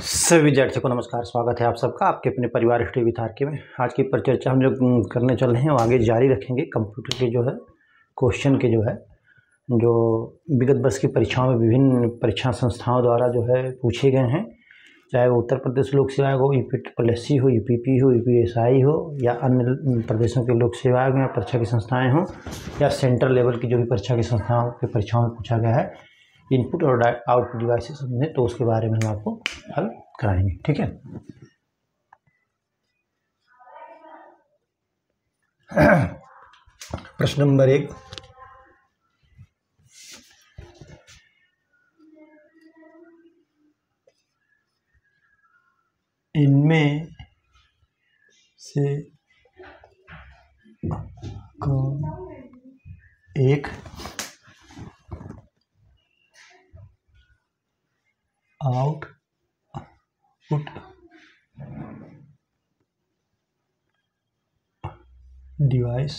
सभी विद्यार्थियों को नमस्कार। स्वागत है आप सबका आपके अपने परिवार हिस्ट्री विद आर के में। आज की परिचर्चा हम जो करने चल रहे हैं वो आगे जारी रखेंगे। कंप्यूटर के जो है क्वेश्चन के जो है जो विगत वर्ष की परीक्षाओं में विभिन्न परीक्षा संस्थाओं द्वारा जो है पूछे गए हैं, चाहे वो उत्तर प्रदेश लोक सेवा आयोग हो, यूपीएससी हो, यूपीपी हो, यूपीएसआई हो या अन्य प्रदेशों के लोक सेवा आयोग या परीक्षा की संस्थाएँ हों या सेंट्रल लेवल की जो भी परीक्षा की संस्थाओं के परीक्षाओं में पूछा गया है इनपुट और आउटपुट डिवाइसेस में, तो उसके बारे में हम आपको हल कराएंगे। ठीक है। प्रश्न नंबर 1, इनमें से कौन एक आउटपुट डिवाइस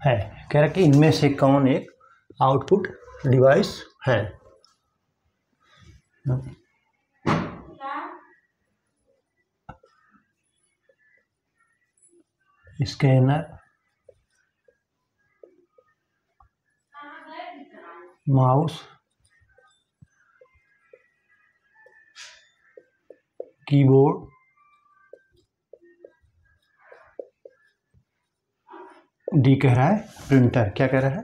है। कह रहा कि इनमें से कौन एक आउटपुट डिवाइस है। स्कैनर, माउस, कीबोर्ड, डी कह रहा है प्रिंटर। क्या कह रहा है?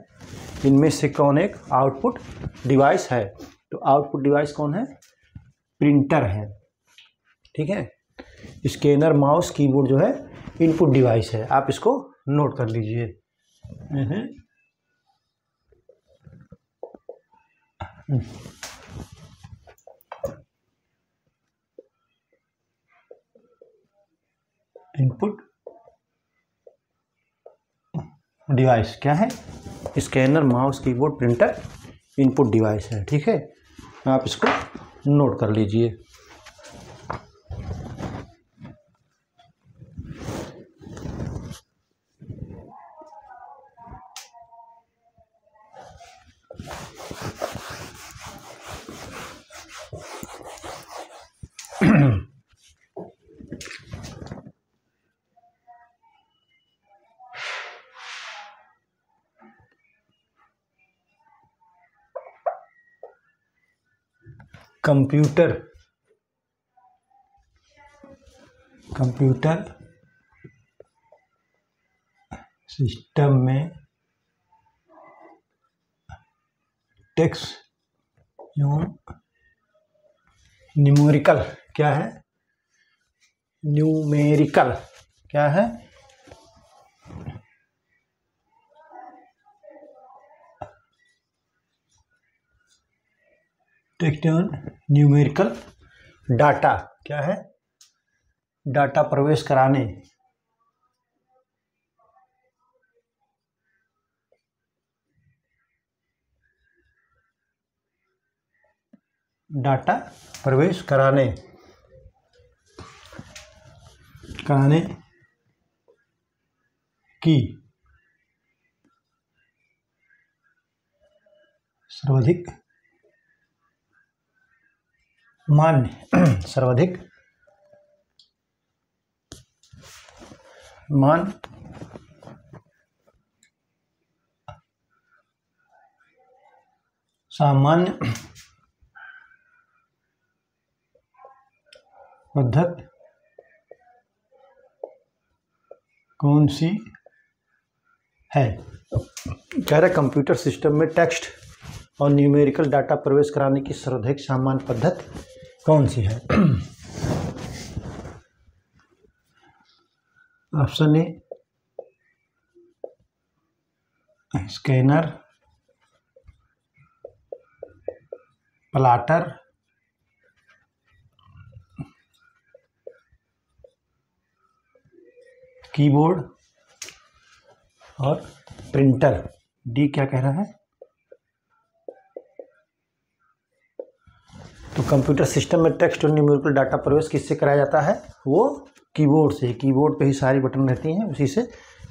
इनमें से कौन एक आउटपुट डिवाइस है। तो आउटपुट डिवाइस कौन है? प्रिंटर है। ठीक है। स्कैनर, माउस, कीबोर्ड जो है इनपुट डिवाइस है। आप इसको नोट कर लीजिए। इनपुट डिवाइस क्या है? Scanner, mouse, keyboard, printer input device है। ठीक है, आप इसको नोट कर लीजिए। कंप्यूटर सिस्टम में टेक्स्ट एवं न्यूमेरिकल क्या है? न्यूमेरिकल क्या है? टेक्स्ट एवं न्यूमेरिकल डाटा क्या है? डाटा प्रवेश कराने डाटा प्रवेश कराने की सर्वाधिक मान्य सामान्य पद्धति कौन सी है? कह रहे कंप्यूटर सिस्टम में टेक्स्ट और न्यूमेरिकल डाटा प्रवेश कराने की सर्वाधिक सामान्य पद्धति कौन सी है? ऑप्शन ए स्कैनर, प्लॉटर, कीबोर्ड और प्रिंटर। डी क्या कह रहा है? तो कंप्यूटर सिस्टम में टेक्स्ट और न्यूमेरिकल डाटा प्रवेश किससे कराया जाता है? वो कीबोर्ड से। कीबोर्ड पे ही सारी बटन रहती हैं, उसी से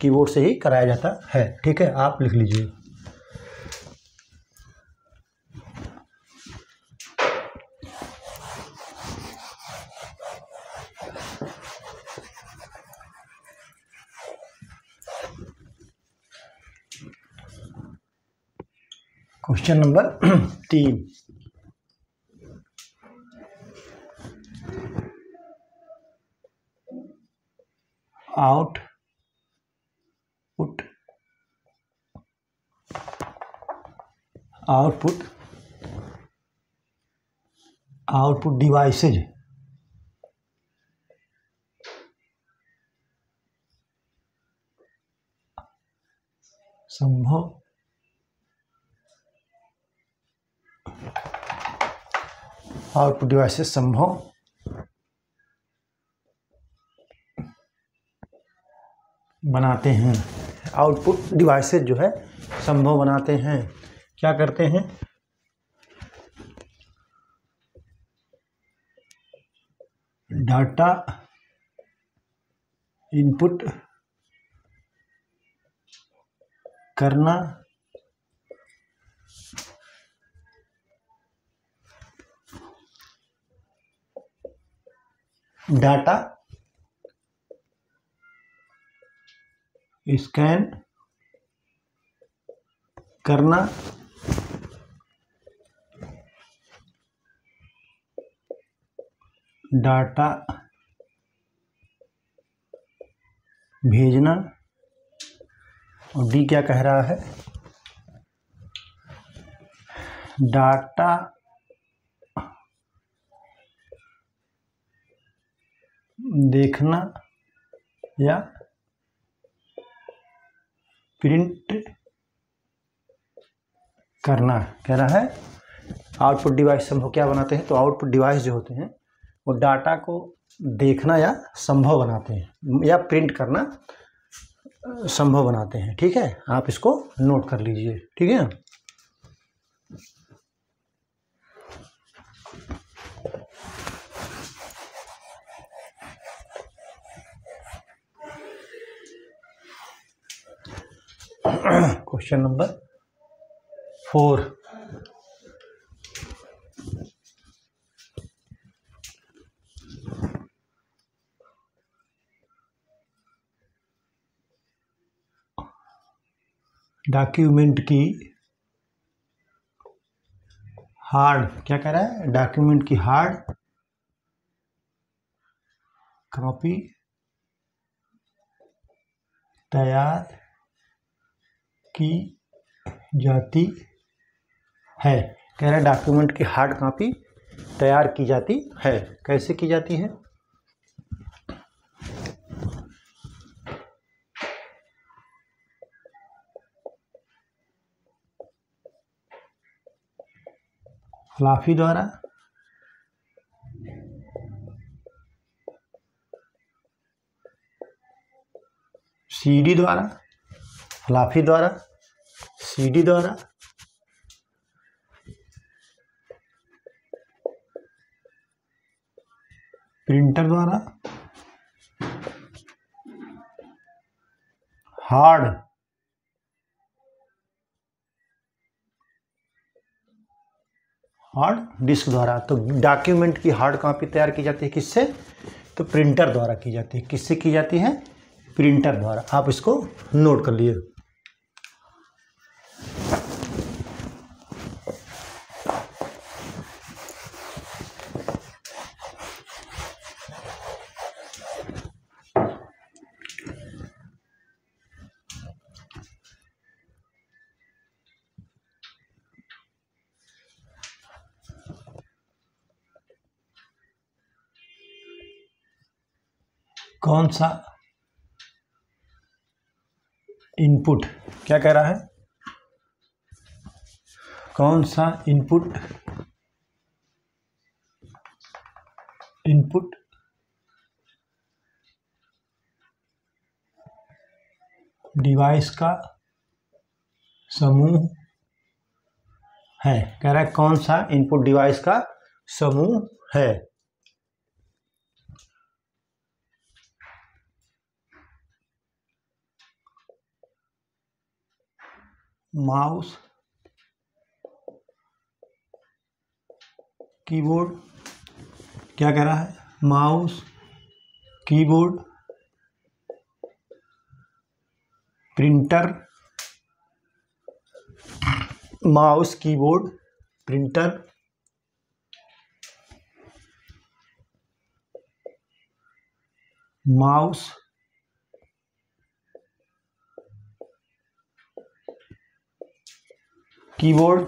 कीबोर्ड से ही कराया जाता है। ठीक है, आप लिख लीजिए। क्वेश्चन नंबर 3, आउटपुट डिवाइसेज संभव बनाते हैं। आउटपुट डिवाइसेज जो है संभव बनाते हैं। क्या करते हैं? डाटा इनपुट करना, डाटा स्कैन करना, डाटा भेजना, और डी क्या कह रहा है? डाटा देखना या प्रिंट करना। कह रहा है आउटपुट डिवाइस संभव क्या बनाते हैं? तो आउटपुट डिवाइस जो होते हैं वो डाटा को देखना या संभव बनाते हैं, या प्रिंट करना संभव बनाते हैं। ठीक है, आप इसको नोट कर लीजिए। ठीक है, क्वेश्चन नंबर 4, डॉक्यूमेंट की हार्ड, क्या कह रहा है? डॉक्यूमेंट की हार्ड कॉपी तैयार की जाती है। कह रहा है डॉक्यूमेंट की हार्ड कॉपी तैयार की जाती है। कैसे की जाती है? फ्लॉपी द्वारा, सीडी द्वारा, फ्लॉपी द्वारा, सीडी द्वारा, प्रिंटर द्वारा, हार्ड डिस्क द्वारा। तो डॉक्यूमेंट की हार्ड कॉपी तैयार की जाती है किससे? तो प्रिंटर द्वारा की जाती है। किससे की जाती है? प्रिंटर द्वारा। आप इसको नोट कर लिए। कौन सा इनपुट, क्या कह रहा है? कौन सा इनपुट डिवाइस का समूह है। कह रहा है कौन सा इनपुट डिवाइस का समूह है। माउस, कीबोर्ड, क्या कह रहा है? Mouse, keyboard, printer, mouse, keyboard, printer, mouse, keyboard,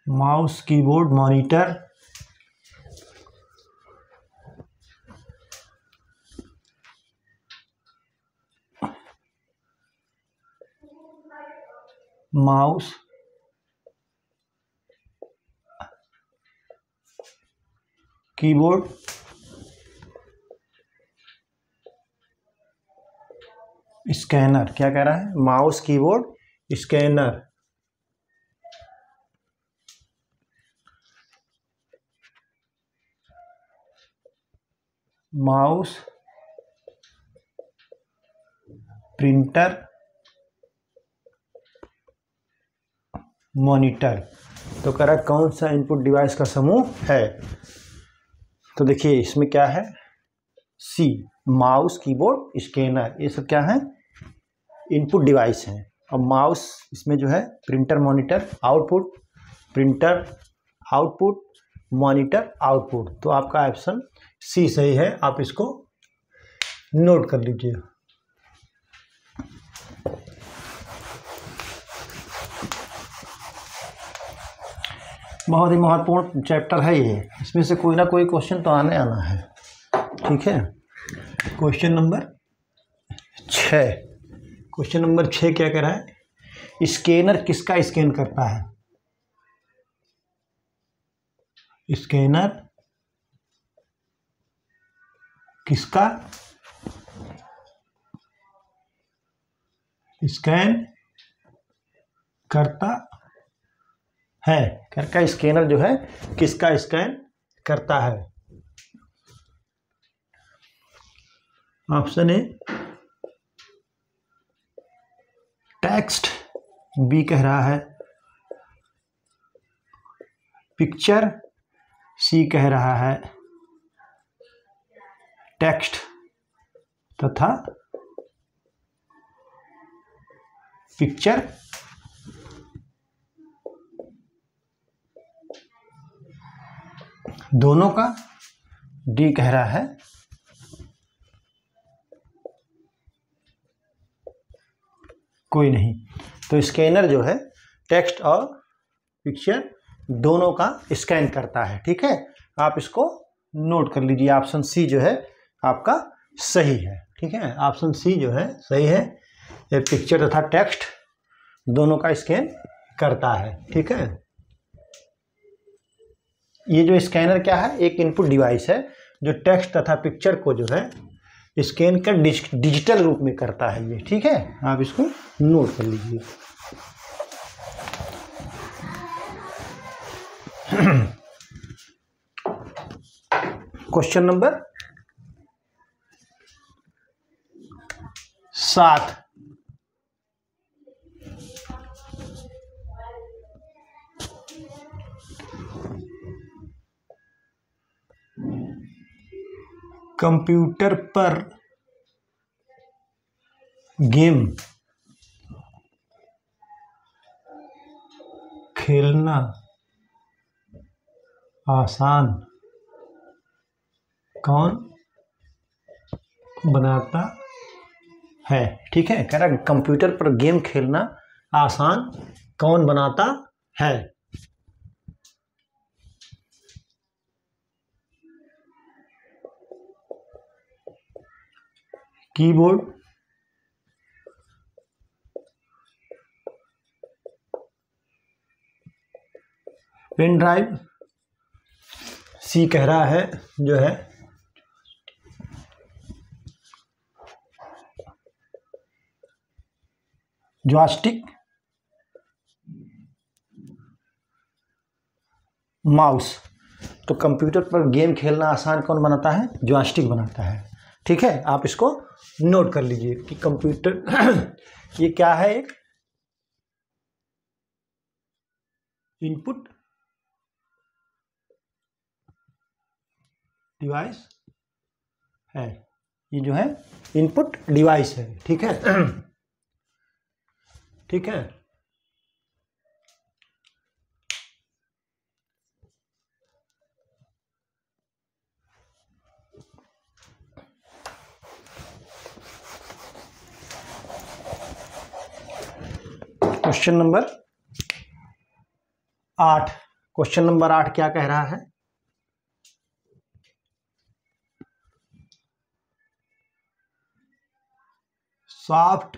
mouse, keyboard, monitor, mouse, keyboard, scanner. क्या कह रहा है? Mouse, keyboard, scanner, mouse, printer, monitor. तो कह रहा है कौन सा इनपुट डिवाइस का समूह है? तो देखिए इसमें क्या है, सी, माउस, कीबोर्ड, स्कैनर, ये सब क्या है? इनपुट डिवाइस हैं। और माउस इसमें जो है printer, monitor, output, printer, output, monitor, output. तो आपका ऑप्शन सी सही है, आप इसको नोट कर लीजिए। बहुत ही महत्वपूर्ण चैप्टर है ये, इसमें से कोई ना कोई क्वेश्चन तो आने आना है। ठीक है, क्वेश्चन नंबर 6। क्वेश्चन नंबर 6 क्या कह रहा है? स्कैनर किसका स्कैन करता है? स्कैनर किसका स्कैन करता है? का स्कैनर जो है किसका स्कैन करता है? ऑप्शन ए टेक्स्ट, बी कह रहा है पिक्चर, सी कह रहा है टेक्स्ट तथा पिक्चर, दोनों का, डी कह रहा है कोई नहीं। तो स्कैनर जो है टेक्स्ट और पिक्चर दोनों का स्कैन करता है। ठीक है, आप इसको नोट कर लीजिए। ऑप्शन सी जो है आपका सही है। ठीक है, ऑप्शन सी जो है सही है, ये पिक्चर तथा टेक्स्ट दोनों का स्कैन करता है। ठीक है, ये जो स्कैनर क्या है? एक इनपुट डिवाइस है जो टेक्स्ट तथा पिक्चर को जो है स्कैन कर डिजिटल रूप में करता है ये। ठीक है, आप इसको नोट कर लीजिए। Question number 7। कंप्यूटर पर गेम खेलना आसान कौन बनाता है? ठीक है, कह रहा कंप्यूटर पर गेम खेलना आसान कौन बनाता है? कीबोर्ड, पेन ड्राइव, सी कह रहा है जो है जॉयस्टिक, माउस। तो कंप्यूटर पर गेम खेलना आसान कौन बनाता है? जॉयस्टिक बनाता है। ठीक है, आप इसको नोट कर लीजिए कि कंप्यूटर ये क्या है? एक इनपुट डिवाइस है। ये जो है इनपुट डिवाइस है, ठीक है। ठीक है। क्वेश्चन नंबर 8, क्वेश्चन नंबर 8 क्या कह रहा है? सॉफ्ट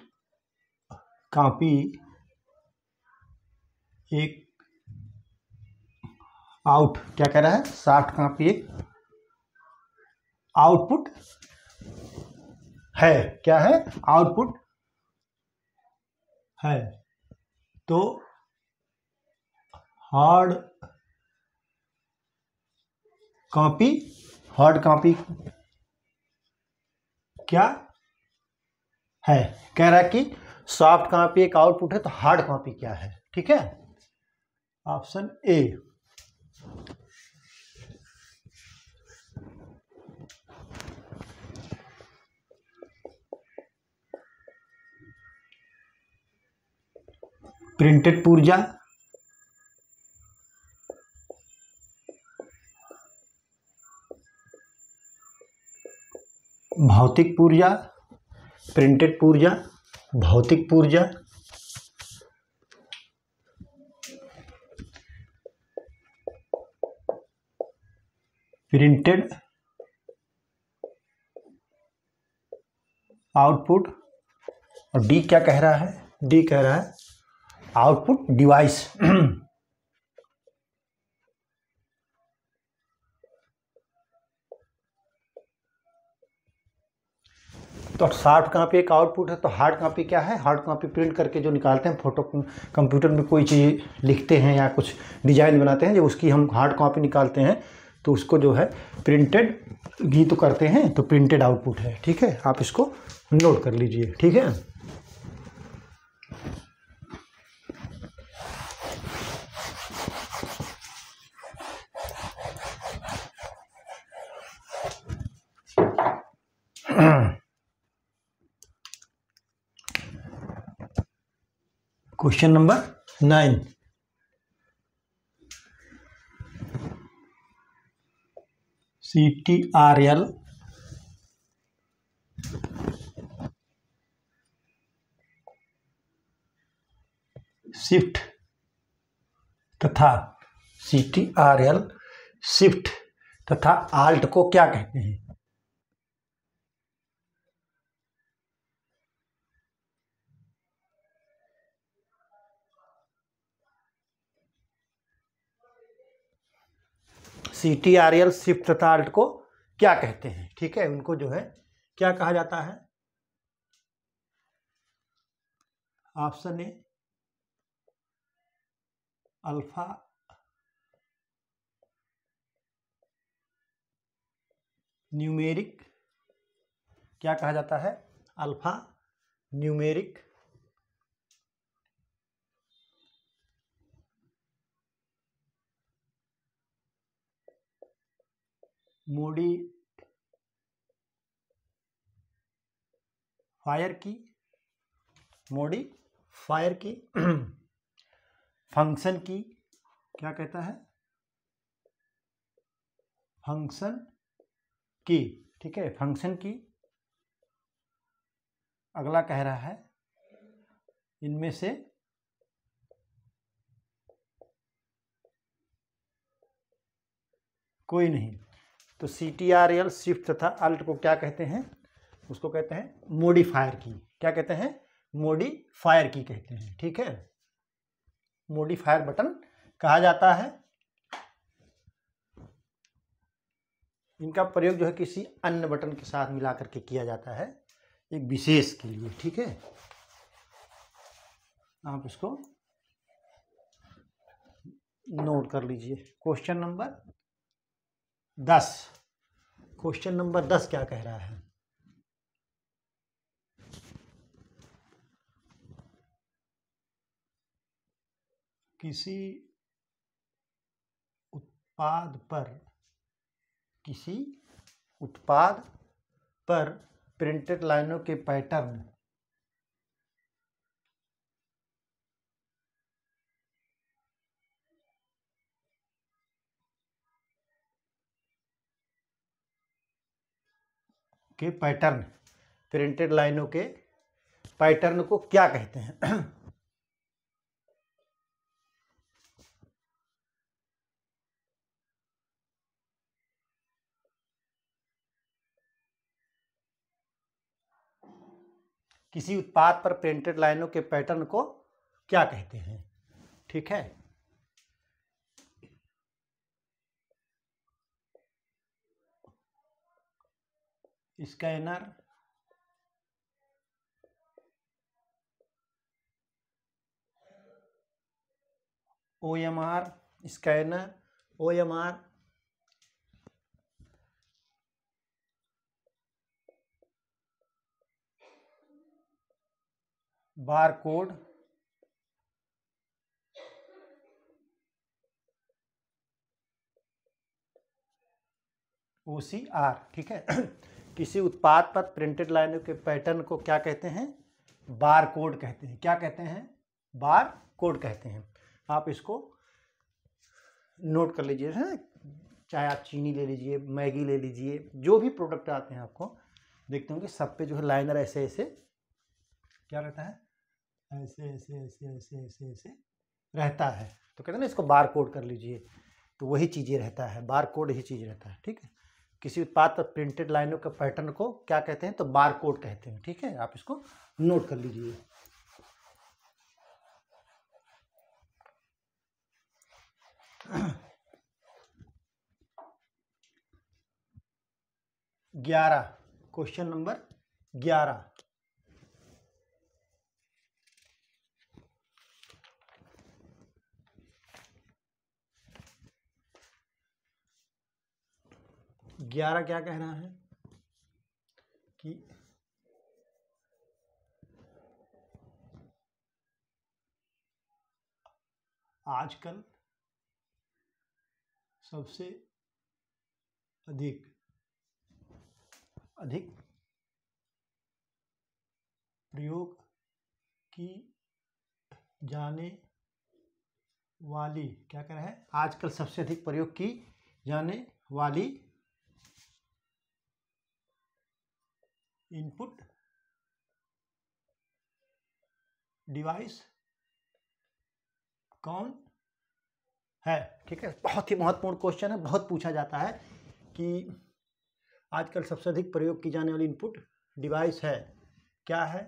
कॉपी एक आउट, क्या कह रहा है? सॉफ्ट कॉपी एक आउटपुट है, क्या है? आउटपुट है। तो हार्ड कॉपी क्या है? कह रहा है कि सॉफ्ट कॉपी एक आउटपुट है, तो हार्ड कॉपी क्या है? ठीक है, ऑप्शन ए। प्रिंटेड पुर्जा, भौतिक पुर्जा, प्रिंटेड पुर्जा, भौतिक पुर्जा, प्रिंटेड आउटपुट, और डी क्या कह रहा है? डी कह रहा है आउटपुट डिवाइस। तो सॉफ्ट कॉपी एक आउटपुट है, तो हार्ड कॉपी क्या है? हार्ड कॉपी प्रिंट करके जो निकालते हैं, फोटो कंप्यूटर में कोई चीज़ लिखते हैं या कुछ डिजाइन बनाते हैं, जब उसकी हम हार्ड कॉपी निकालते हैं तो उसको जो है प्रिंटेड भी तो करते हैं, तो प्रिंटेड आउटपुट है। ठीक है, आप इसको नोट कर लीजिए। ठीक है, क्वेश्चन नंबर 9, CTRL शिफ्ट तथा CTRL शिफ्ट तथा आल्ट को क्या कहते हैं? CTRL शिफ्ट तथा आल्ट को क्या कहते हैं? ठीक है, उनको जो है क्या कहा जाता है? ऑप्शन ए अल्फा न्यूमेरिक, क्या कहा जाता है? अल्फा न्यूमेरिक, मॉडिफायर की फंक्शन की, क्या कहता है? फंक्शन की। ठीक है, फंक्शन की। अगला कह रहा है इनमें से कोई नहीं। तो CTRL शिफ्ट तथा अल्ट को क्या कहते हैं? उसको कहते हैं मॉडिफायर की। क्या कहते हैं? मॉडिफायर की कहते हैं। ठीक है, मॉडिफायर बटन कहा जाता है। इनका प्रयोग जो है किसी अन्य बटन के साथ मिला करके किया जाता है, एक विशेष के लिए। ठीक है, आप इसको नोट कर लीजिए। क्वेश्चन नंबर 10, क्वेश्चन नंबर 10 क्या कह रहा है? किसी उत्पाद पर प्रिंटेड लाइनों के पैटर्न प्रिंटेड लाइनों के पैटर्न को क्या कहते हैं? किसी उत्पाद पर प्रिंटेड लाइनों के पैटर्न को क्या कहते हैं? ठीक है, scanner, OMR, scanner, OMR, barcode, OCR। ठीक है किसी उत्पाद पर प्रिंटेड लाइनों के पैटर्न को क्या कहते हैं? बारकोड कहते हैं। क्या कहते हैं? बारकोड कहते हैं। आप इसको नोट कर लीजिए है, चाहे आप चीनी ले लीजिए, मैगी ले लीजिए, जो भी प्रोडक्ट आते हैं आपको देखते होंगे सब पे जो है लाइनर ऐसे ऐसे क्या रहता है, ऐसे ऐसे ऐसे ऐसे ऐसे ऐसे रहता है। तो कहते हैं ना इसको बार कोड कर लीजिए, तो वही चीज़ें रहता है, बार कोड ही चीज़ रहता है। ठीक है, किसी उत्पाद पर प्रिंटेड लाइनों का पैटर्न को क्या कहते हैं? तो बार कोड कहते हैं। ठीक है, आप इसको नोट कर लीजिए। Question number 11। क्या कह रहा है कि आजकल सबसे अधिक प्रयोग की जाने वाली, क्या कह रहा है? आजकल सबसे अधिक प्रयोग की जाने वाली इनपुट डिवाइस कौन है? ठीक है, बहुत ही महत्वपूर्ण क्वेश्चन है, बहुत पूछा जाता है कि आजकल सबसे अधिक प्रयोग की जाने वाली इनपुट डिवाइस है, क्या है?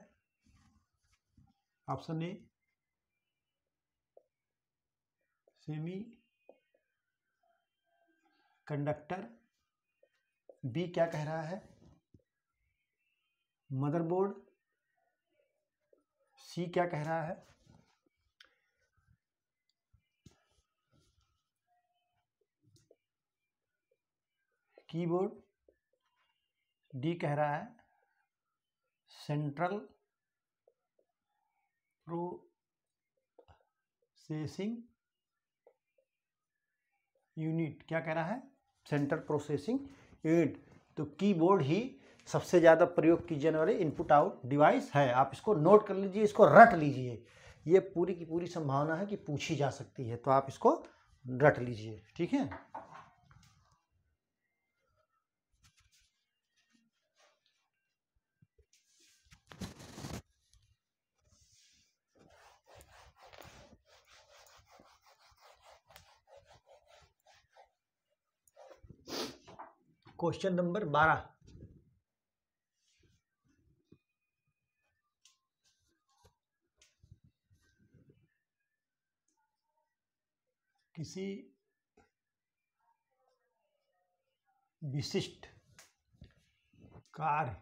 Option A semiconductor, B क्या कह रहा है? मदरबोर्ड, सी क्या कह रहा है? कीबोर्ड, डी कह रहा है सेंट्रल प्रोसेसिंग यूनिट। क्या कह रहा है? Central processing unit. तो कीबोर्ड ही सबसे ज़्यादा प्रयोग की जाने वाली इनपुट आउट डिवाइस है। आप इसको नोट कर लीजिए, इसको रट लीजिए, ये पूरी की पूरी संभावना है कि पूछी जा सकती है, तो आप इसको रट लीजिए। ठीक है, क्वेश्चन नंबर 12। किसी विशिष्ट कार्य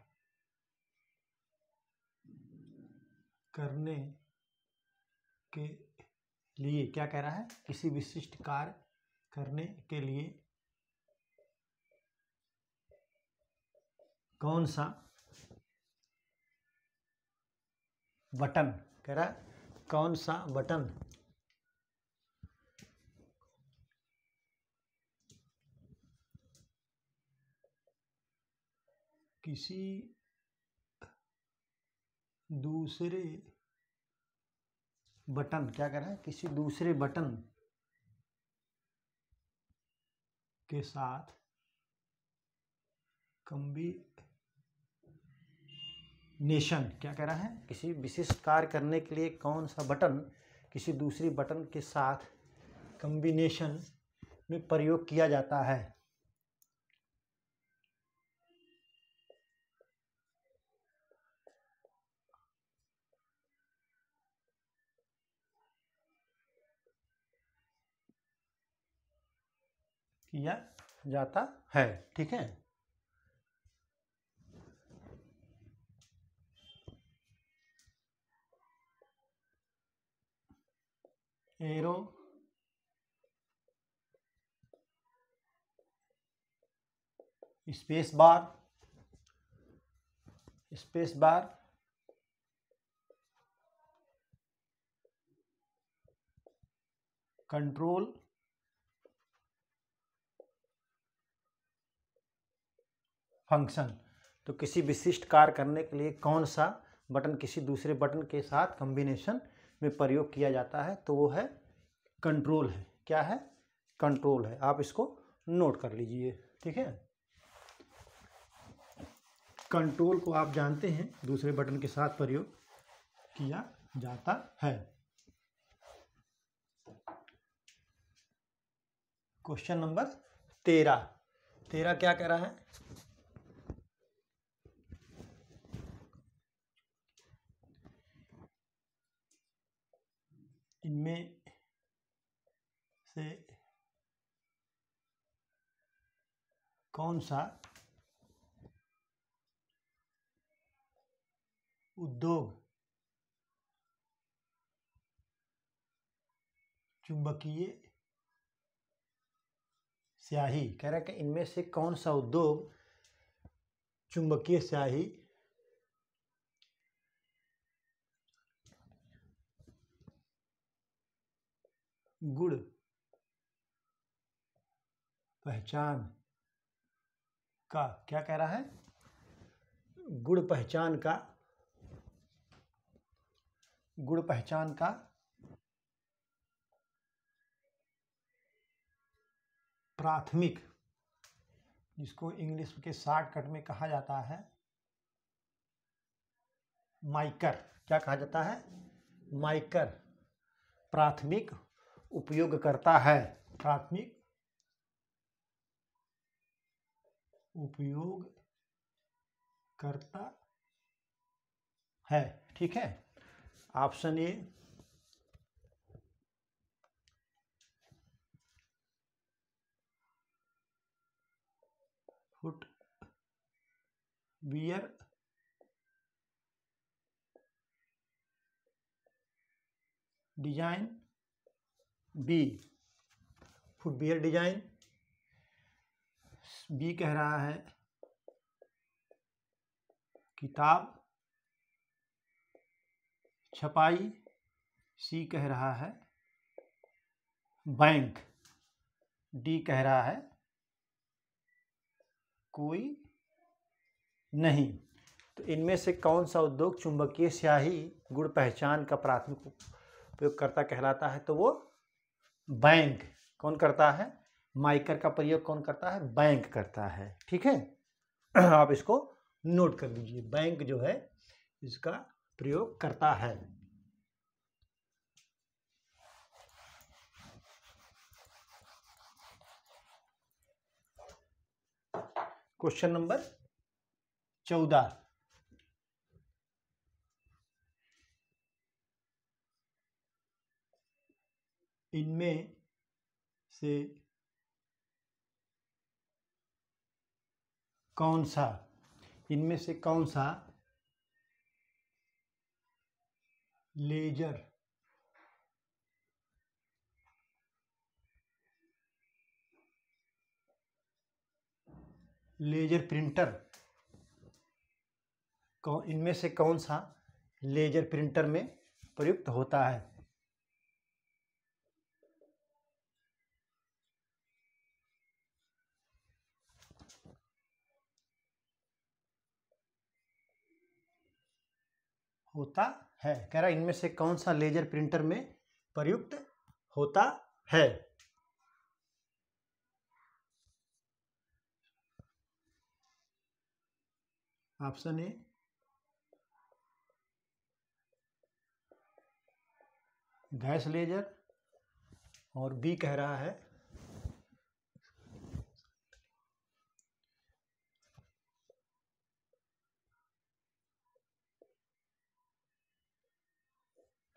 करने के लिए, क्या कह रहा है? किसी विशिष्ट कार्य करने के लिए कौन सा बटन, कह रहा है कौन सा बटन किसी दूसरे बटन, क्या कह रहा है, किसी दूसरे बटन के साथ कॉम्बिनेशन, क्या कह रहा है, किसी विशिष्ट कार्य करने के लिए कौन सा बटन किसी दूसरी बटन के साथ कॉम्बिनेशन में प्रयोग किया जाता है। किया जाता है, ठीक है। Arrow space bar, space bar, control function. तो किसी विशिष्ट कार्य करने के लिए कौन सा बटन किसी दूसरे बटन के साथ कॉम्बिनेशन में प्रयोग किया जाता है, तो वो है कंट्रोल है। क्या है, कंट्रोल है। आप इसको नोट कर लीजिए, ठीक है। कंट्रोल को आप जानते हैं दूसरे बटन के साथ प्रयोग किया जाता है। क्वेश्चन नंबर 13 क्या कह रहा है, इनमें से कौन सा उद्योग चुंबकीय स्याही, कह रहा है कि इनमें से कौन सा उद्योग चुंबकीय स्याही गुण पहचान का, क्या कह रहा है, गुण पहचान का प्राथमिक, जिसको इंग्लिश के शॉर्टकट में कहा जाता है माइकर, क्या कहा जाता है, माइकर, प्राथमिक उपयोग करता है, प्राथमिक उपयोग करता है, ठीक है। Option A footwear design, B footwear design, B कह रहा है किताब छपाई, सी कह रहा है बैंक, डी कह रहा है कोई नहीं। तो इनमें से कौन सा उद्योग चुंबकीय स्याही गुण पहचान का प्राथमिक उपयोगकर्ता कहलाता है, तो वो बैंक। कौन करता है, माइकर का प्रयोग कौन करता है, बैंक करता है, ठीक है। आप इसको नोट कर लीजिए, बैंक जो है इसका प्रयोग करता है। क्वेश्चन नंबर 14, इनमें से कौन सा लेजर प्रिंटर, इनमें से कौन सा लेजर प्रिंटर में प्रयुक्त होता है। होता है। कह रहा है इनमें से कौन सा लेजर प्रिंटर में प्रयुक्त होता है। ऑप्शन ए गैस लेजर, और बी कह रहा है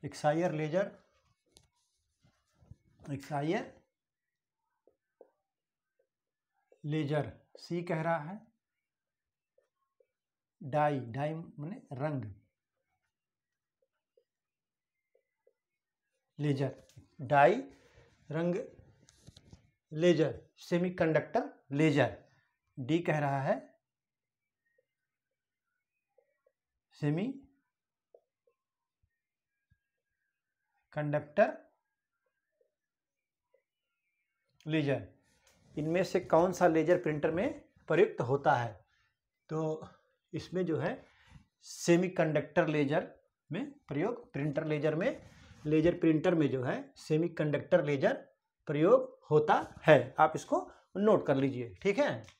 एक्सायर लेजर, एक्सायर लेजर। सी कह रहा है डाई, डाई माने रंग, लेजर, डाई रंग लेजर, सेमीकंडक्टर लेजर। डी कह रहा है सेमी कंडक्टर लेजर। इनमें से कौन सा लेजर प्रिंटर में प्रयुक्त होता है। तो इसमें जो है सेमीकंडक्टर लेजर में प्रयोग, प्रिंटर लेजर में, लेजर प्रिंटर में जो है सेमीकंडक्टर लेजर प्रयोग होता है। आप इसको नोट कर लीजिए, ठीक है।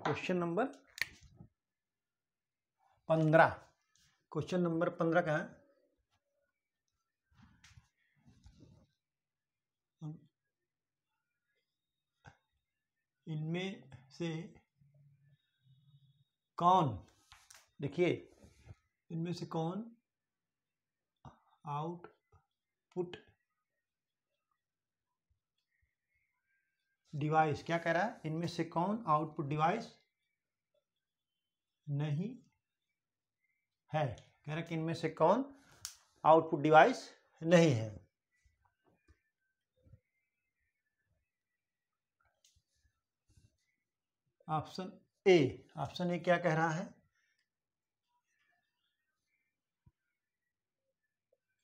क्वेश्चन नंबर 15, क्वेश्चन नंबर 15 का है इनमें से कौन, देखिए इनमें से कौन आउटपुट डिवाइस, क्या कह रहा है, इनमें से कौन आउटपुट डिवाइस नहीं है। कह रहा है कि इनमें से कौन आउटपुट डिवाइस नहीं है। ऑप्शन ए, ऑप्शन ए क्या कह रहा है,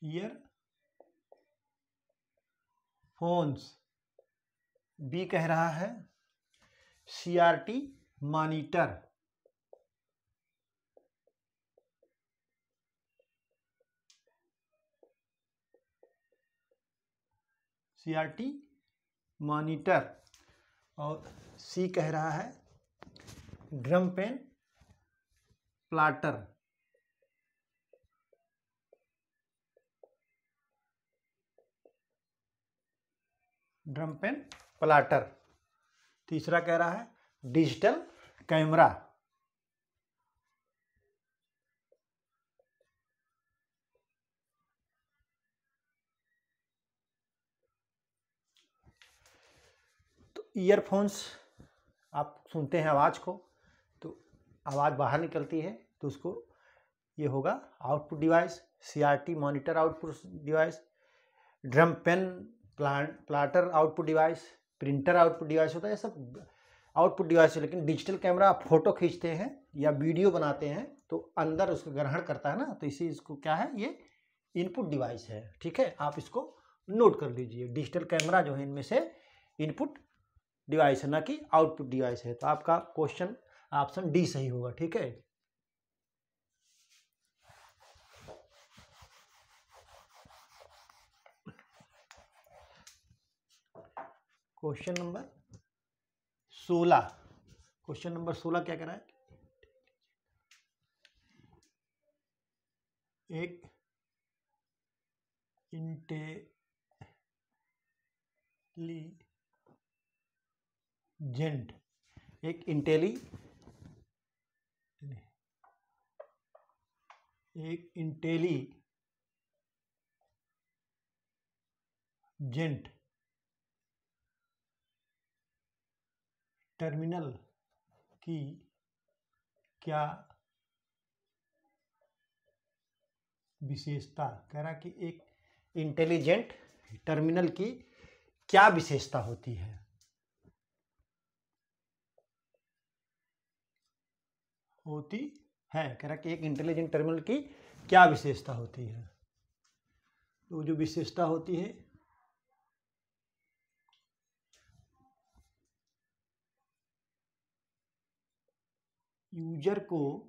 ईयर फोन्स। बी कह रहा है सीआरटी मॉनिटर। CRT monitor. और सी कह रहा है drum pen plotter. Drum pen plotter. तीसरा कह रहा है डिजिटल कैमरा। तो ईयरफोन्स आप सुनते हैं आवाज़ को, तो आवाज़ बाहर निकलती है, तो उसको ये होगा output device. CRT monitor output device, drum pen plotter output device, printer output device होता है, ये सब आउटपुट डिवाइस है। लेकिन डिजिटल कैमरा आप फोटो खींचते हैं या वीडियो बनाते हैं तो अंदर उसको ग्रहण करता है ना, तो इसी इसको क्या है, ये इनपुट डिवाइस है, ठीक है। आप इसको नोट कर लीजिए, डिजिटल कैमरा जो है इनमें से इनपुट डिवाइस है, ना कि आउटपुट डिवाइस है। तो आपका क्वेश्चन ऑप्शन डी सही होगा, ठीक है। क्वेश्चन नंबर 16, क्वेश्चन नंबर 16 क्या कह रहा है, एक इंटेलिजेंट, एक इंटेलिजेंट टर्मिनल की क्या विशेषता, कह रहा कि एक इंटेलिजेंट टर्मिनल की क्या विशेषता होती है। कह रहा कि एक इंटेलिजेंट टर्मिनल की क्या विशेषता होती है। तो जो विशेषता होती है यूजर को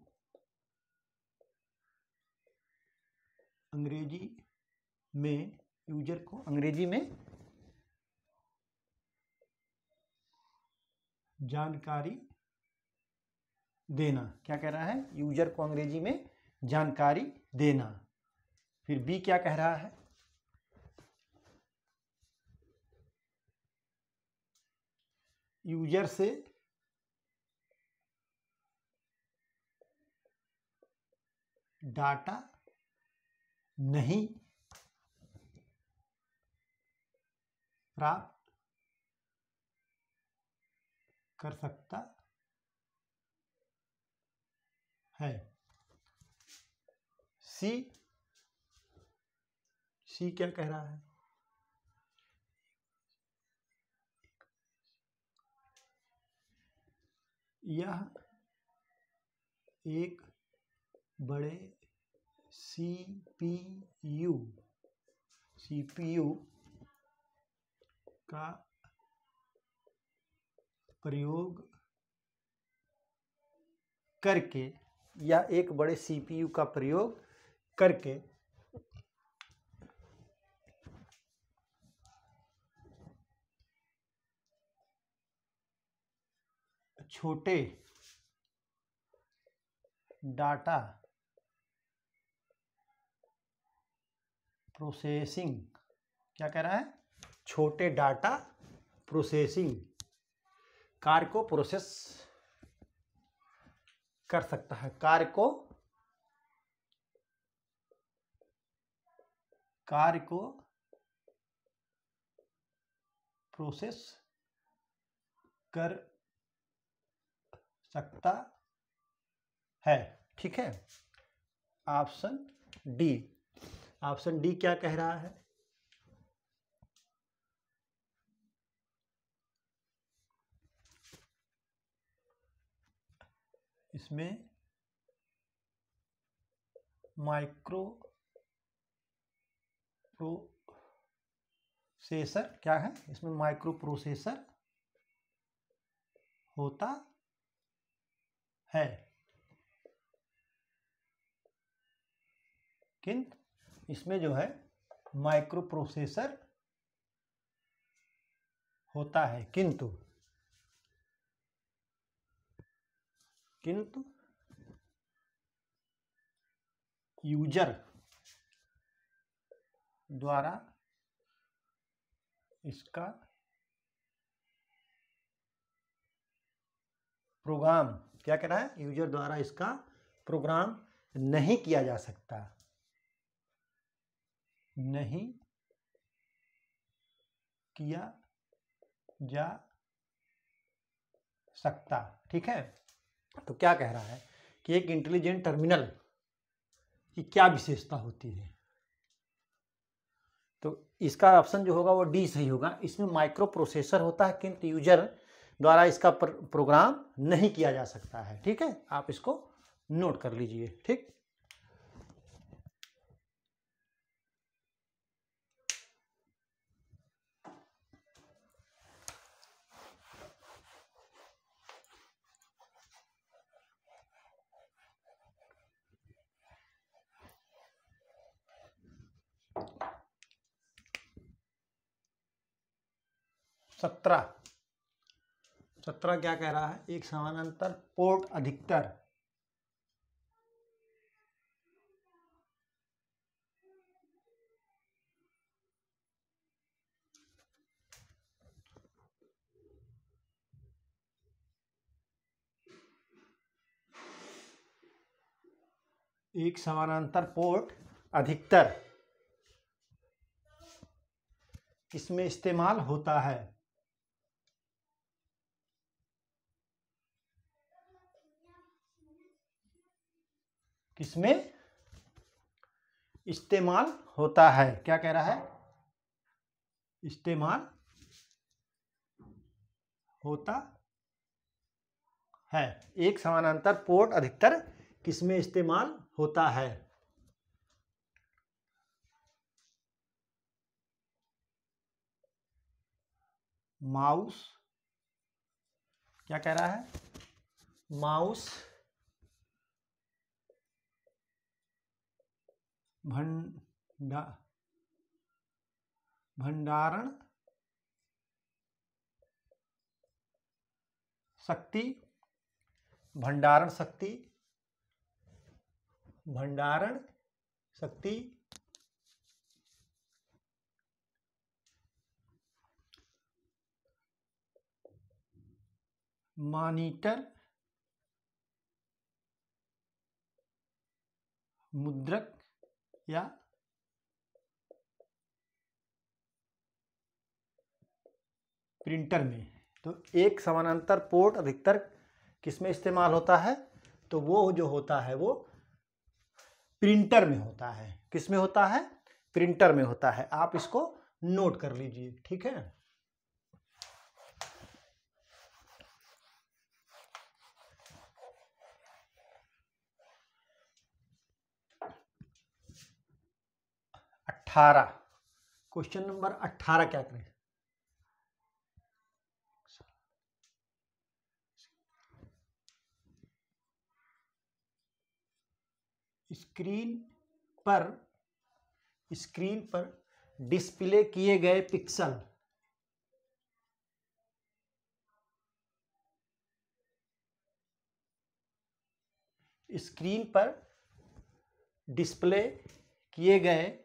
अंग्रेजी में जानकारी देना। क्या कह रहा है? यूजर को अंग्रेजी में जानकारी देना। फिर बी क्या कह रहा है? यूजर से डाटा नहीं प्राप्त कर सकता है। सी क्या कह रहा है? यह एक बड़े सीपीयू का प्रयोग करके, या एक बड़े सीपीयू का प्रयोग करके छोटे डाटा प्रोसेसिंग, क्या कह रहा है? छोटे डाटा प्रोसेसिंग कार्य को प्रोसेस कर सकता है। कार्य को प्रोसेस कर सकता है। ठीक है। ऑप्शन डी क्या कह रहा है? इसमें माइक्रो प्रोसेसर क्या है? इसमें माइक्रो प्रोसेसर होता है, किंतु इसमें जो है माइक्रो प्रोसेसर होता है, किंतु यूजर द्वारा इसका प्रोग्राम, क्या कह रहा है? यूजर द्वारा इसका प्रोग्राम नहीं किया जा सकता, नहीं किया जा सकता। ठीक है। तो क्या कह रहा है कि एक इंटेलिजेंट टर्मिनल की क्या विशेषता होती है? तो इसका ऑप्शन जो होगा वो डी सही होगा। इसमें माइक्रो प्रोसेसर होता है, किंतु यूजर द्वारा इसका प्रोग्राम नहीं किया जा सकता है। ठीक है, आप इसको नोट कर लीजिए। ठीक। सत्रह क्या कह रहा है? एक समानांतर पोर्ट अधिकतर इसमें इस्तेमाल होता है। किसमें इस्तेमाल होता है। क्या कह रहा है? इस्तेमाल होता है। एक समानांतर पोर्ट अधिकतर किसमें इस्तेमाल होता है? माउस। क्या कह रहा है? माउस भंडारण शक्ति, भंडारण शक्ति, भंडारण शक्ति मॉनिटर, मुद्रक या प्रिंटर में। तो एक समानांतर पोर्ट अधिकतर किसमें इस्तेमाल होता है? तो वो जो होता है वो प्रिंटर में होता है। किसमें होता है? प्रिंटर में होता है। आप इसको नोट कर लीजिए, ठीक है। क्वेश्चन नंबर 18 क्या करें? स्क्रीन पर डिस्प्ले किए गए पिक्सल स्क्रीन पर डिस्प्ले किए गए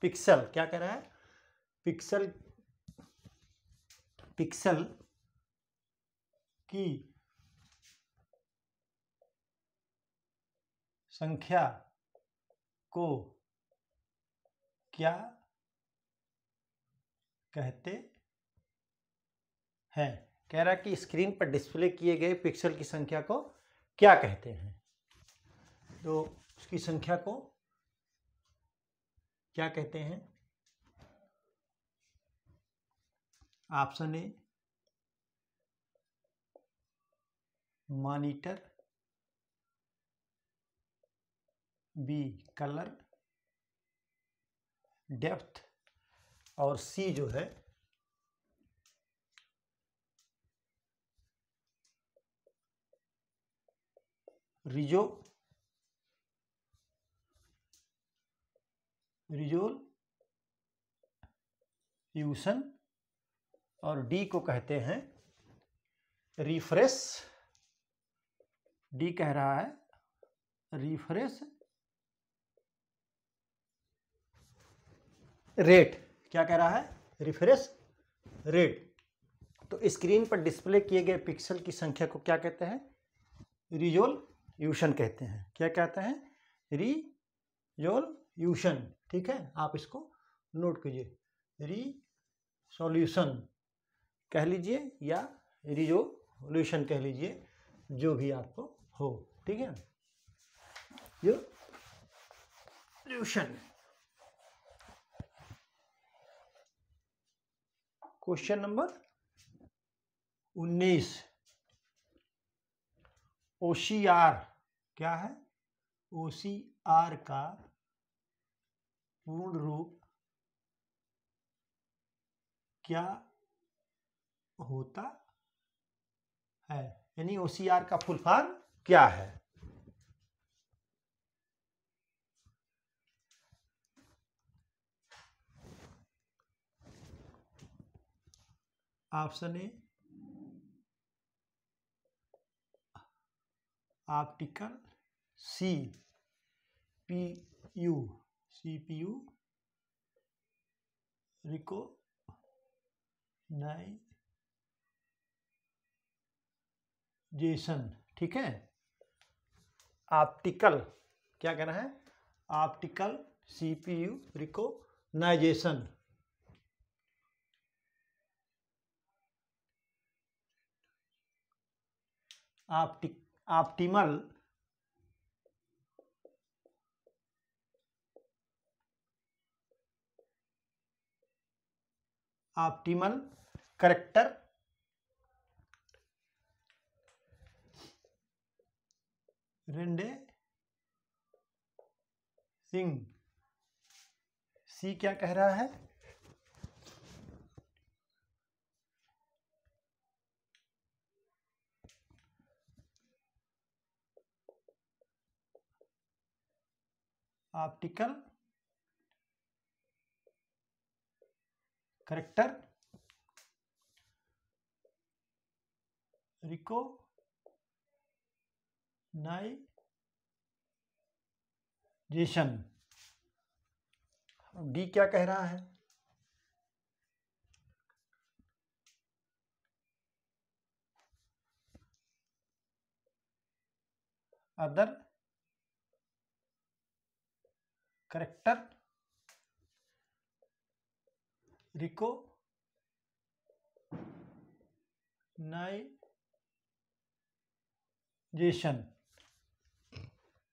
पिक्सल। क्या कह रहा है? पिक्सल की संख्या को क्या कहते हैं? कह रहा है कि स्क्रीन पर डिस्प्ले किए गए पिक्सल की संख्या को क्या कहते हैं? तो उसकी संख्या को क्या कहते हैं? Option A monitor, B colour depth और सी जो है रिजोल्यूशन और डी को कहते हैं रिफ्रेश। डी कह रहा है रिफ्रेश रेट। क्या कह रहा है? Refresh rate. तो स्क्रीन पर डिस्प्ले किए गए पिक्सल की संख्या को क्या कहते हैं? रिजोल्यूशन कहते हैं। क्या कहते हैं? रिजोल्यूशन। ठीक है, आप इसको नोट कीजिए। रिजोल्यूशन कह लीजिए या रिजोल्यूशन कह लीजिए, जो भी आपको हो, ठीक है। रिजोल्यूशन। Question number 19। OCR क्या है? OCR का पूर्ण रूप क्या होता है? यानी OCR का फुल फॉर्म क्या है? Option A optical CPU recognisation. ठीक है, ऑप्टिकल क्या कहना है? Optical CPU recognisation. Optimal character rendering. C क्या कह रहा है? Optical character recognition. डी क्या कह रहा है? Other character recognition.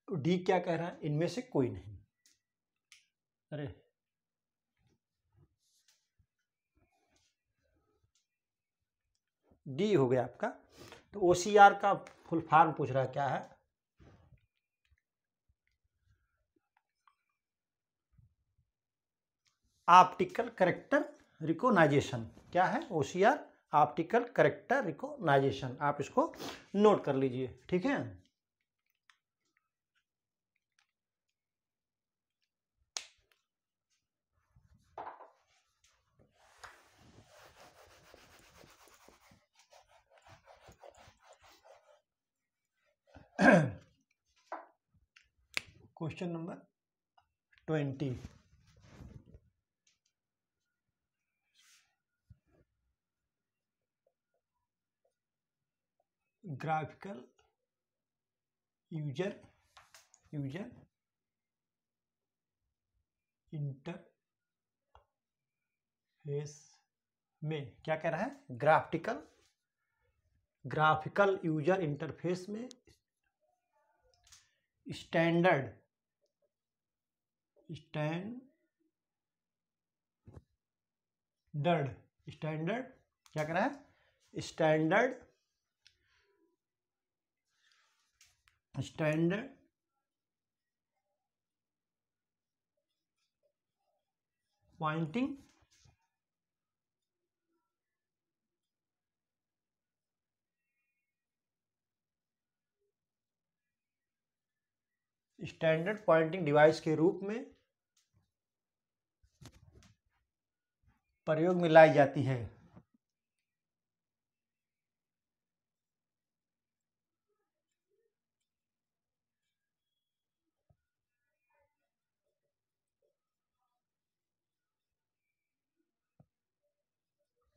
डी क्या कह रहा है? इनमें से कोई नहीं। अरे डी हो गया आपका। तो OCR का फुल फॉर्म पूछ रहा है, क्या है? Optical character recognition. क्या है? OCR optical character recognition. आप इसको नोट कर लीजिए, ठीक है। Question number 20। Graphical user interface में क्या कह रहा है? ग्राफिकल यूजर इंटरफेस में स्टैंडर्ड क्या कह रहा है? स्टैंडर्ड पॉइंटिंग डिवाइस के रूप में प्रयोग में लाई जाती है।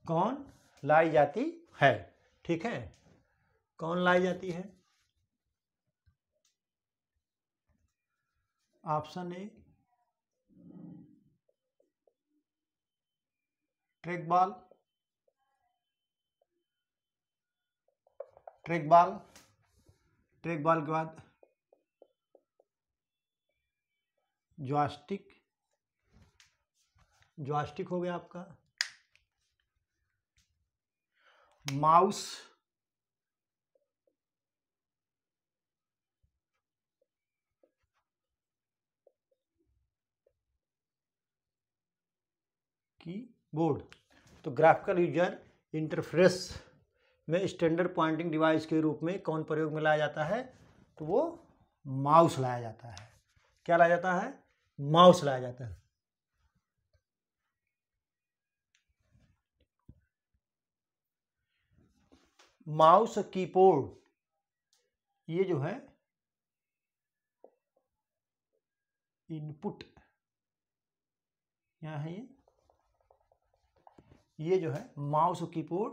कौन लाई जाती है? ठीक है, कौन लाई जाती है? ऑप्शन ए ट्रैक बॉल के बाद जॉयस्टिक हो गया आपका। Mouse keyboard. तो ग्राफिकल यूजर इंटरफेस में स्टैंडर्ड पॉइंटिंग डिवाइस के रूप में कौन प्रयोग में लाया जाता है? तो वो माउस लाया जाता है। क्या लाया जाता है? माउस लाया जाता है। माउस कीबोर्ड ये जो है इनपुट, क्या है ये जो है माउस कीबोर्ड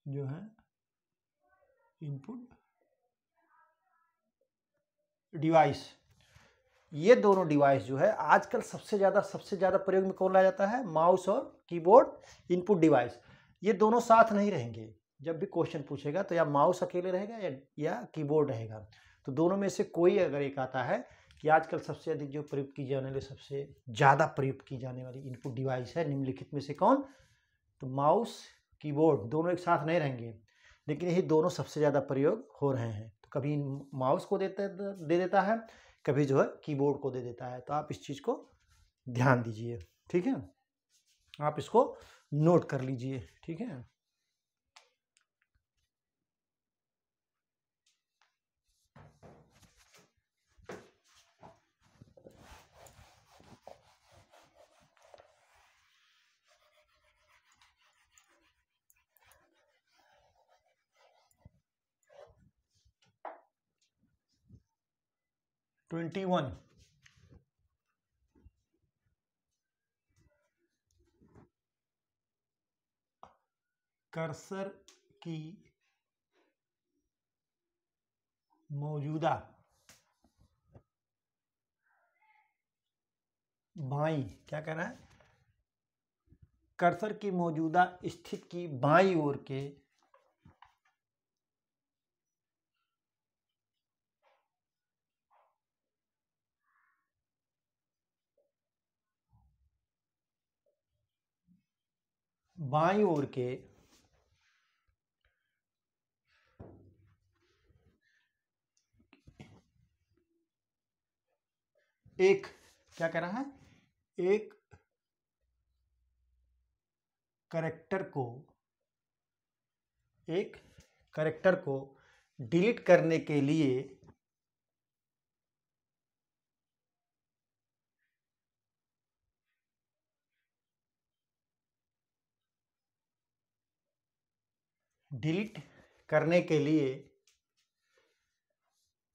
जो है इनपुट डिवाइस। ये दोनों डिवाइस जो है आजकल सबसे ज़्यादा प्रयोग में कौन लाया जाता है? माउस और कीबोर्ड इनपुट डिवाइस। ये दोनों साथ नहीं रहेंगे। जब भी क्वेश्चन पूछेगा तो या माउस अकेले रहेगा या कीबोर्ड रहेगा। तो दोनों में से कोई अगर एक आता है कि आजकल सबसे अधिक जो प्रयुक्त की जाने वाली, सबसे ज़्यादा प्रयुक्त की जाने वाली इनपुट डिवाइस है निम्नलिखित में से कौन, तो माउस कीबोर्ड दोनों एक साथ नहीं रहेंगे, लेकिन यही दोनों सबसे ज़्यादा प्रयोग हो रहे हैं। तो कभी माउस को दे देता है, कभी जो है कीबोर्ड को दे देता है। तो आप इस चीज़ को ध्यान दीजिए, ठीक है, आप इसको नोट कर लीजिए, ठीक है। ट्वेंटी वन, कर्सर की मौजूदा बाईं, क्या कहना है, कर्सर की मौजूदा स्थिति की बाईं ओर के बाईं ओर के एक, क्या कह रहा है, एक कैरेक्टर को डिलीट करने के लिए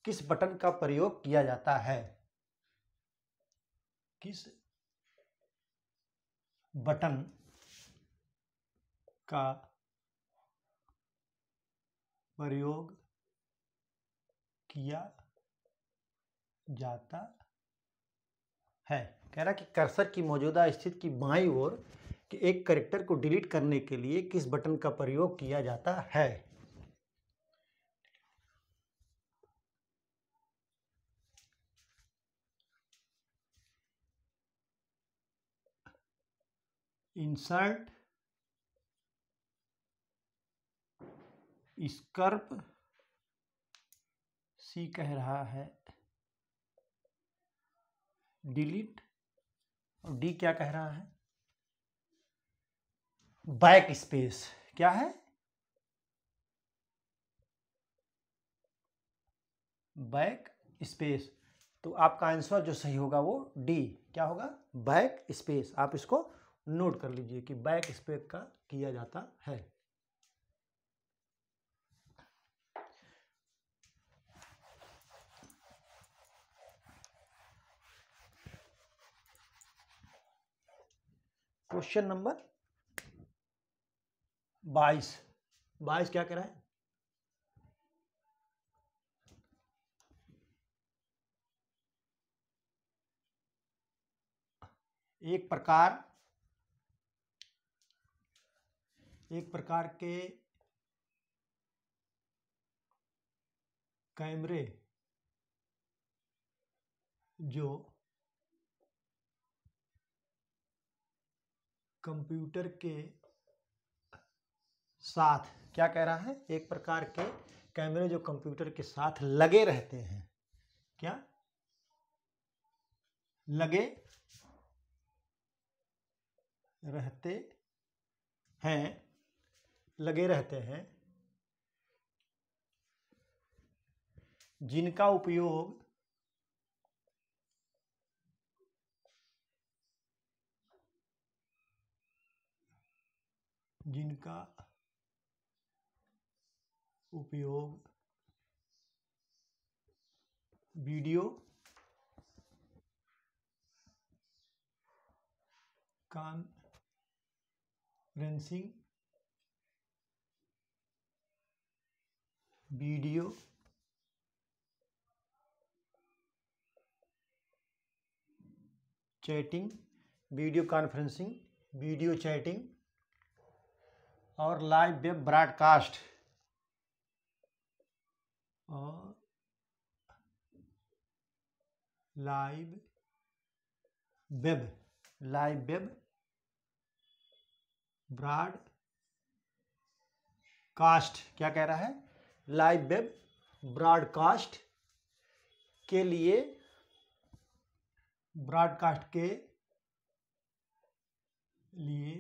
किस बटन का प्रयोग किया जाता है, किस बटन का प्रयोग किया जाता है। कह रहा कि कर्सर की मौजूदा स्थिति की बाईं ओर कि एक कैरेक्टर को डिलीट करने के लिए किस बटन का प्रयोग किया जाता है। इंसर्ट स्कर्प, सी कह रहा है डिलीट, और डी क्या कह रहा है, बैक स्पेस। क्या है, बैक स्पेस। तो आपका आंसर जो सही होगा वो डी, क्या होगा, बैक स्पेस। आप इसको नोट कर लीजिए कि बैक स्पेस का किया जाता है। क्वेश्चन नंबर 22, 22 क्या कह रहा है, एक प्रकार के कैमरे जो कंप्यूटर के साथ, क्या कह रहा है, एक प्रकार के कैमरे जो कंप्यूटर के साथ लगे रहते हैं, क्या लगे रहते हैं, जिनका उपयोग video conferencing, video chatting, video conferencing, video chatting और लाइव वेब ब्रॉडकास्ट और लाइव वेब ब्रॉडकास्ट, क्या कह रहा है, लाइव वेब ब्रॉडकास्ट के लिए, ब्रॉडकास्ट के लिए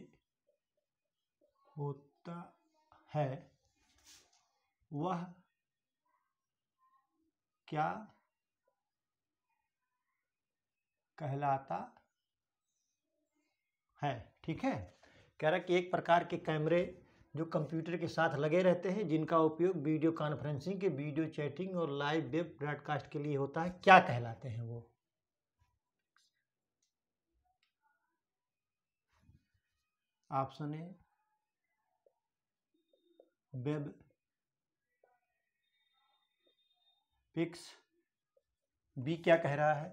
होता है वह क्या कहलाता है। ठीक है, कह रहा है कि एक प्रकार के कैमरे जो कंप्यूटर के साथ लगे रहते हैं, जिनका उपयोग वीडियो कॉन्फ्रेंसिंग के, वीडियो चैटिंग और लाइव वेब ब्रॉडकास्ट के लिए होता है, क्या कहलाते हैं वो। Option A web pics, B क्या कह रहा है,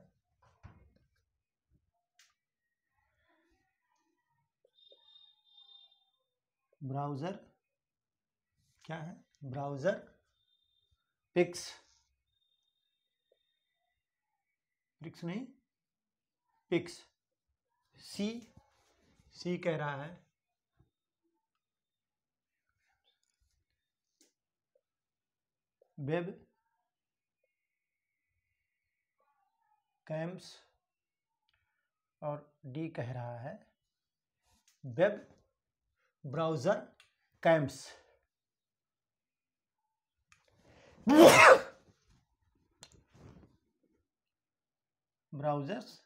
ब्राउजर, क्या है, ब्राउजर पिक्स, पिक्स नहीं, पिक्स, सी कह रहा है वेब कैम्स और डी कह रहा है web browser camps. Browsers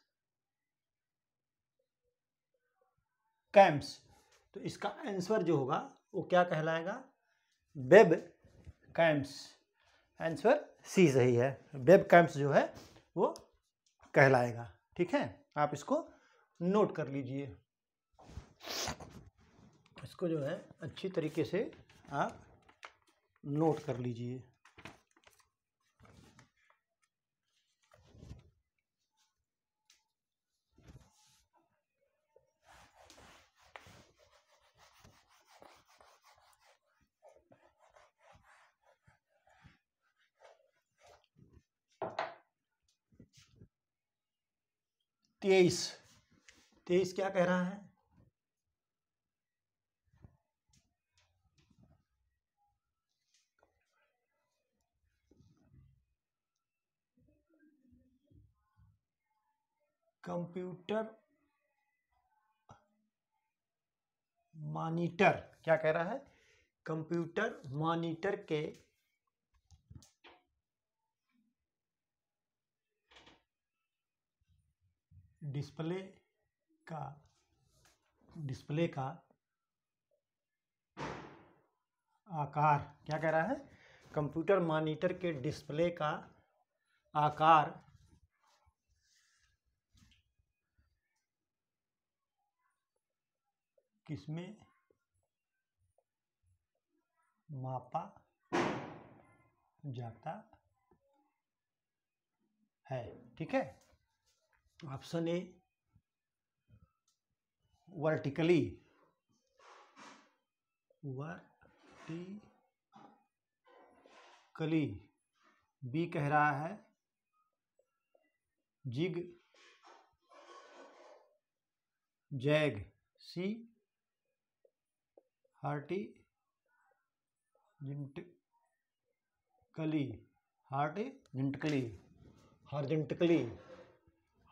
camps, तो इसका आंसर जो होगा वो क्या कहलाएगा, वेब कैम्स। आंसर सी सही है, वेब कैम्स जो है वो कहलाएगा। ठीक है, आप इसको नोट कर लीजिए, इसको जो है अच्छी तरीके से आप नोट कर लीजिए। तेईस क्या कह रहा है, कंप्यूटर मॉनिटर, क्या कह रहा है, कंप्यूटर मॉनिटर के डिस्प्ले का आकार, क्या कह रहा है, कंप्यूटर मॉनिटर के डिस्प्ले का आकार किसमें मापा जाता है। ठीक है, ऑप्शन ए वर्टिकली, बी कह रहा है जिग जैग, सी हॉरिजॉन्टली,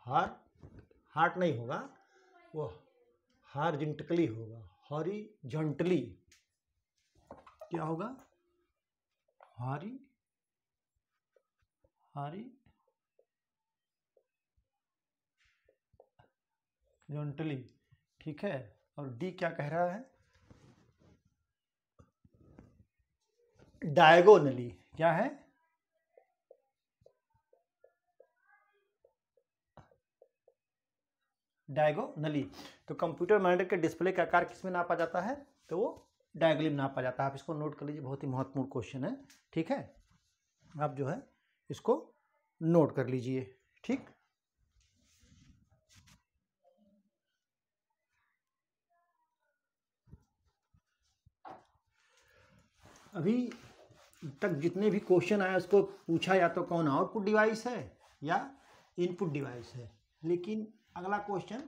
हार्ट नहीं होगा वो, हॉरिजॉन्टली होगा, हॉरिजॉन्टली क्या होगा, हॉरिजॉन्टली। ठीक है, और डी क्या कह रहा है, डायगोनली, क्या है, डायगोनली। तो कंप्यूटर मॉनिटर के डिस्प्ले का आकार किसमें नापा जाता है, तो वो डायगोनली में नापा जाता है। आप इसको नोट कर लीजिए, बहुत ही महत्वपूर्ण क्वेश्चन है। ठीक है, आप जो है इसको नोट कर लीजिए। ठीक, अभी तक जितने भी क्वेश्चन आए उसको पूछा या तो कौन आउटपुट डिवाइस है या इनपुट डिवाइस है, लेकिन अगला क्वेश्चन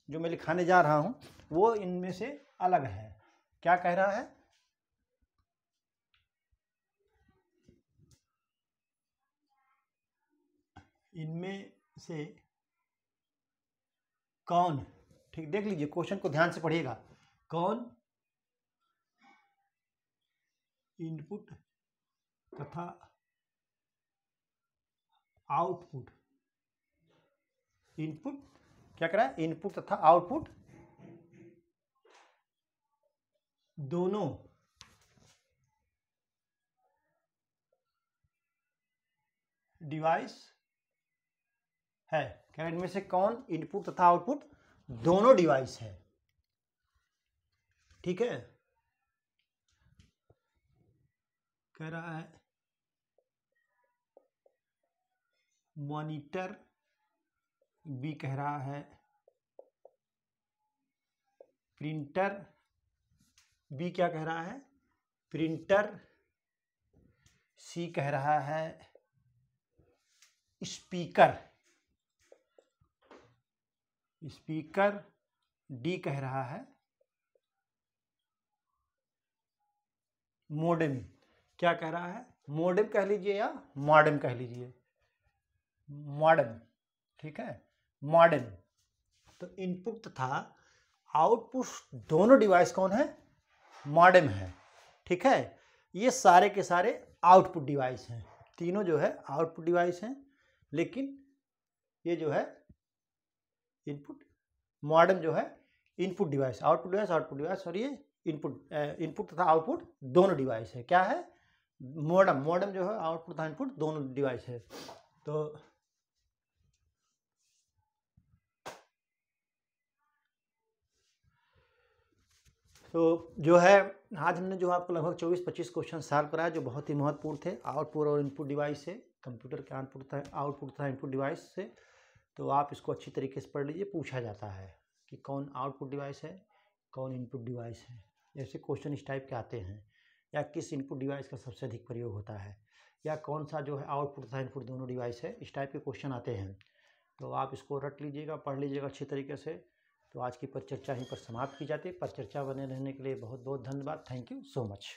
जो मैं लिखाने जा रहा हूँ वो इनमें से अलग है। क्या कह रहा है? इनमें से कौन, ठीक देख लीजिए क्वेश्चन को ध्यान से पढ़िएगा, कौन इनपुट तथा आउटपुट, इनपुट क्या कह रहा है? इनपुट तथा आउटपुट दोनों डिवाइस है। कह रहा है इनमें से कौन इनपुट तथा आउटपुट दोनों डिवाइस है। ठीक है, कह रहा है मॉनिटर, बी कह रहा है प्रिंटर, बी क्या कह रहा है? प्रिंटर, सी कह रहा है स्पीकर, स्पीकर, डी कह रहा है मोडेम। क्या कह रहा है? मोडेम कह लीजिए या मॉडेम कह लीजिए, मॉडेम। ठीक है, मॉडेम। तो इनपुट तथा आउटपुट दोनों डिवाइस कौन है? मॉडेम है। ठीक है, ये सारे के सारे आउटपुट डिवाइस हैं, तीनों जो है आउटपुट डिवाइस हैं, लेकिन ये जो है इनपुट, मॉडेम जो है इनपुट डिवाइस, आउटपुट डिवाइस, और ये इनपुट तथा आउटपुट दोनों डिवाइस है। क्या है? मॉडेम, मॉडेम जो है आउटपुट तथा इनपुट दोनों डिवाइस है। तो जो है आज हमने जो आपको लगभग 24-25 क्वेश्चन सॉल्व कराया जो बहुत ही महत्वपूर्ण थे, आउटपुट और इनपुट डिवाइस से, कंप्यूटर के आउटपुट तथा इनपुट डिवाइस से। तो आप इसको अच्छी तरीके से पढ़ लीजिए, पूछा जाता है कि कौन आउटपुट डिवाइस है, कौन इनपुट डिवाइस है, ऐसे क्वेश्चन इस टाइप के आते हैं, या किस इनपुट डिवाइस का सबसे अधिक प्रयोग होता है, या कौन सा जो है आउटपुट तथा इनपुट दोनों डिवाइस है, इस टाइप के क्वेश्चन आते हैं। तो आप इसको रट लीजिएगा, पढ़ लीजिएगा अच्छी तरीके से। तो आज की परिचर्चा यहीं पर समाप्त की जाती है। परिचर्चा बने रहने के लिए बहुत बहुत धन्यवाद। Thank you so much.